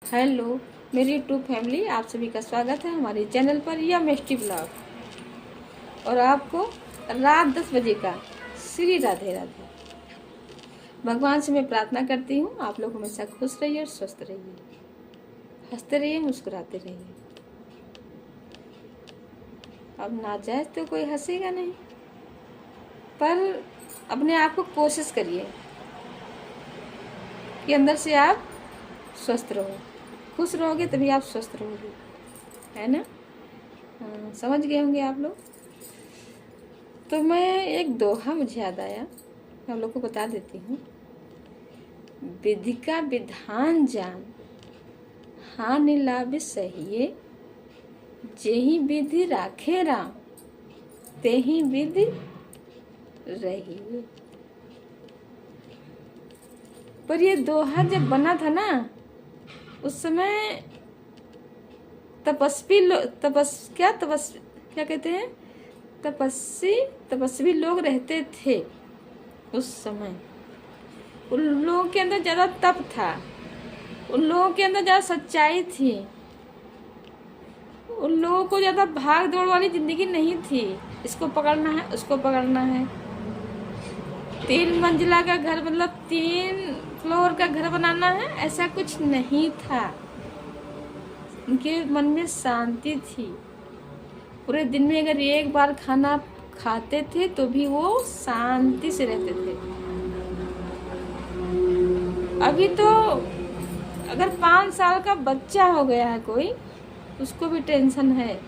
Hello मेरी YouTube family, आप सभी का स्वागत है हमारे चैनल पर या मिष्टी ब्लॉग। और आपको रात 10 बजे का श्री राधे राधे। भगवान से मैं प्रार्थना करती हूँ आप लोग हमेशा खुश रहिए और स्वस्थ रहिए, हंसते रहिए, मुस्कुराते रहिए। अब नाजायज तो कोई हंसेगा नहीं, पर अपने आप को कोशिश करिए कि अंदर से आप स्वस्थ रहो। खुश रहोगे तभी आप स्वस्थ रहोगे, है ना। समझ गए होंगे आप लोग। तो मैं एक दोहा मुझे याद आया, मैं आप लोग को बता देती हूँ। विधि का विधान जान, हानि लाभ सहिए, जेहि विधि राखे राम, तेहि विधि रहिए। पर ये दोहा जब बना था ना, उस समय क्या कहते हैं, तपस्वी लोग रहते थे उस समय। उन लोगों के अंदर ज्यादा तप था, उन लोगों के अंदर ज्यादा सच्चाई थी, उन लोगों को ज्यादा भाग दौड़ वाली जिंदगी नहीं थी। इसको पकड़ना है, उसको पकड़ना है। 3 मंजिला का घर मतलब 3 फ्लोर का घर बनाना है, ऐसा कुछ नहीं था। उनके मन में शांति थी। पूरे दिन में अगर एक बार खाना खाते थे तो भी वो शांति से रहते थे। अभी तो अगर 5 साल का बच्चा हो गया है कोई, उसको भी टेंशन है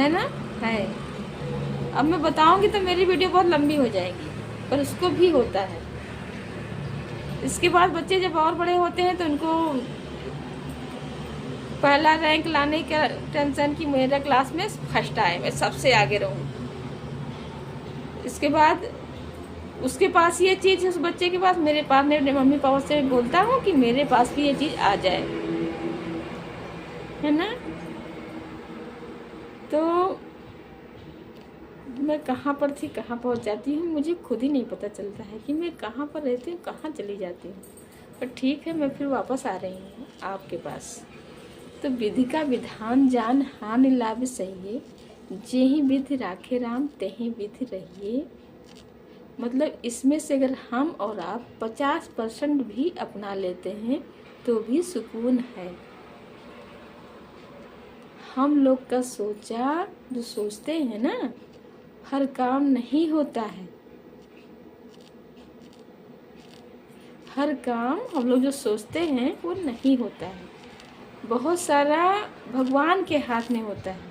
ना, है। अब मैं बताऊंगी तो मेरी वीडियो बहुत लंबी हो जाएगी, पर उसको भी होता है। इसके बाद बच्चे जब और बड़े होते हैं तो उनको पहला रैंक लाने का टेंशन कि मेरा क्लास में फर्स्ट आए, मैं सबसे आगे रहूं। इसके बाद उसके पास ये चीज, उस बच्चे के पास, मेरे पास, मेरे मम्मी पापा से बोलता हूँ कि मेरे पास भी ये चीज आ जाए, है ना। तो मैं कहाँ पर थी, कहाँ पहुँच जाती हूँ, मुझे खुद ही नहीं पता चलता है कि मैं कहाँ पर रहती हूँ, कहाँ चली जाती हूँ। पर ठीक है, मैं फिर वापस आ रही हूँ आपके पास। तो विधि का विधान जान, हानि लाभ सहिए, जेहि विधि राखे राम, तेहि विधि रहिए। मतलब इसमें से अगर हम और आप 50% भी अपना लेते हैं तो भी सुकून है। हम लोग का सोचा, जो सोचते हैं ना, हर काम नहीं होता है। हर काम हम लोग जो सोचते हैं वो नहीं होता है। बहुत सारा भगवान के हाथ में होता है।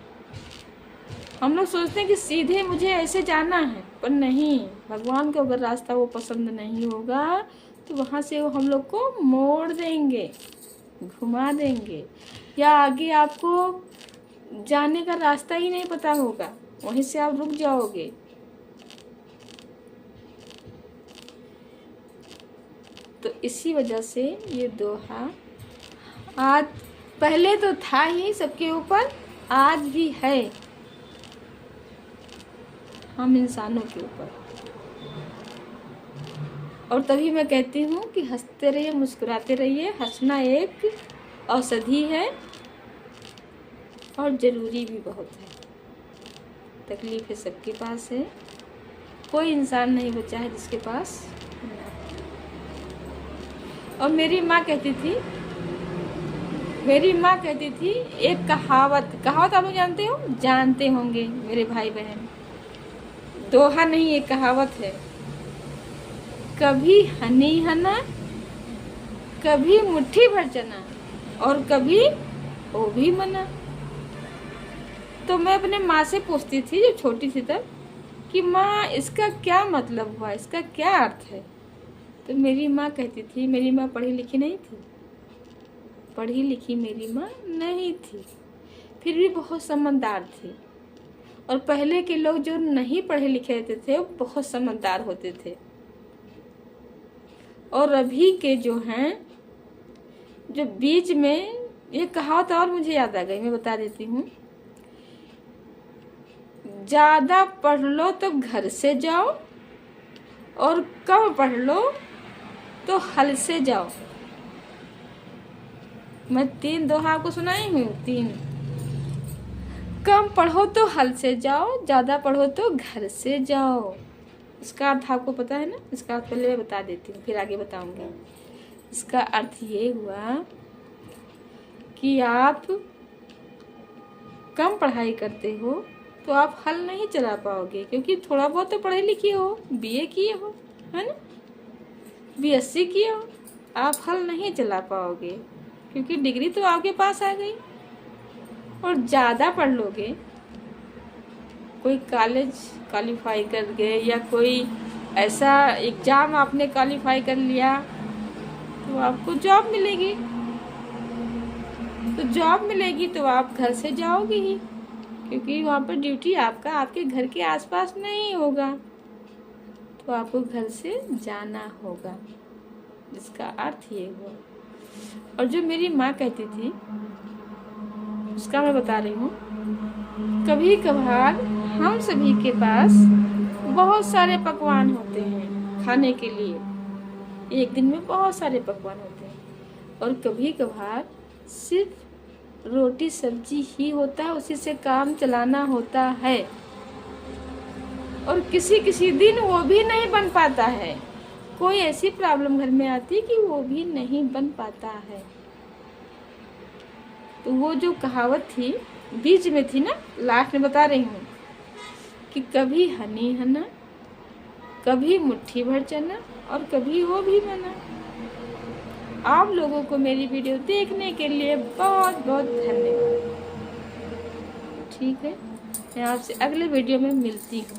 हम लोग सोचते हैं कि सीधे मुझे ऐसे जाना है, पर नहीं। भगवान को अगर रास्ता वो पसंद नहीं होगा तो वहाँ से वो हम लोग को मोड़ देंगे, घुमा देंगे, या आगे आपको जाने का रास्ता ही नहीं पता होगा, वहीं से आप रुक जाओगे। तो इसी वजह से ये दोहा आज, पहले तो था ही सबके ऊपर, आज भी है हम इंसानों के ऊपर। और तभी मैं कहती हूँ कि हंसते रहिए, मुस्कुराते रहिए। हंसना एक औषधि है और ज़रूरी भी बहुत है। तकलीफ़ें सबके पास है, कोई इंसान नहीं बचा है जिसके पास ना। और मेरी माँ कहती थी एक कहावत आप लोग जानते होंगे मेरे भाई बहन। दोहा नहीं, एक कहावत है। कभी हनी हना, कभी मुट्ठी भर चना, और कभी ओ भी मना। तो मैं अपने माँ से पूछती थी जब छोटी थी तब, कि माँ इसका क्या मतलब हुआ, इसका क्या अर्थ है। तो मेरी माँ कहती थी, मेरी माँ पढ़ी लिखी नहीं थी, पढ़ी लिखी मेरी माँ नहीं थी, फिर भी बहुत समझदार थी। और पहले के लोग जो नहीं पढ़े लिखे रहते थे वो बहुत समझदार होते थे। और अभी के जो हैं, जो बीच में, ये कहावत और मुझे याद आ गई, मैं बता देती हूँ। ज्यादा पढ़ लो तो घर से जाओ, और कम पढ़ लो तो हल से जाओ। मैं 3 दोहा आपको सुनाई हूँ। 3, कम पढ़ो तो हल से जाओ, ज्यादा पढ़ो तो घर से जाओ। इसका अर्थ आपको पता है ना? इसका अर्थ पहले मैं बता देती हूँ, फिर आगे बताऊंगी। इसका अर्थ ये हुआ कि आप कम पढ़ाई करते हो तो आप हल नहीं चला पाओगे, क्योंकि थोड़ा बहुत तो पढ़े लिखे हो, बीए किए हो, है ना, बीएससी किए हो, आप हल नहीं चला पाओगे क्योंकि डिग्री तो आपके पास आ गई। और ज़्यादा पढ़ लोगे, कोई कॉलेज क्वालिफाई कर गए या कोई ऐसा एग्ज़ाम आपने क्वालिफाई कर लिया तो आपको जॉब मिलेगी। तो जॉब मिलेगी तो आप घर से जाओगे ही, क्योंकि वहाँ पर ड्यूटी आपका आपके घर के आसपास नहीं होगा, तो आपको घर से जाना होगा। जिसका अर्थ ये हुआ। और जो मेरी माँ कहती थी उसका मैं बता रही हूँ, कभी कभार हम सभी के पास बहुत सारे पकवान होते हैं खाने के लिए, एक दिन में बहुत सारे पकवान होते हैं, और कभी कभार सिर्फ रोटी सब्जी ही होता है, उसी से काम चलाना होता है। और किसी किसी दिन वो भी नहीं बन पाता है, कोई ऐसी प्रॉब्लम घर में आती है कि वो भी नहीं बन पाता है। तो वो जो कहावत थी बीच में थी ना, लास्ट में बता रही हूँ कि कभी हनी हना, कभी मुट्ठी भर चना, और कभी वो भी बना। आप लोगों को मेरी वीडियो देखने के लिए बहुत बहुत धन्यवाद। ठीक है, मैं आपसे अगले वीडियो में मिलती हूँ।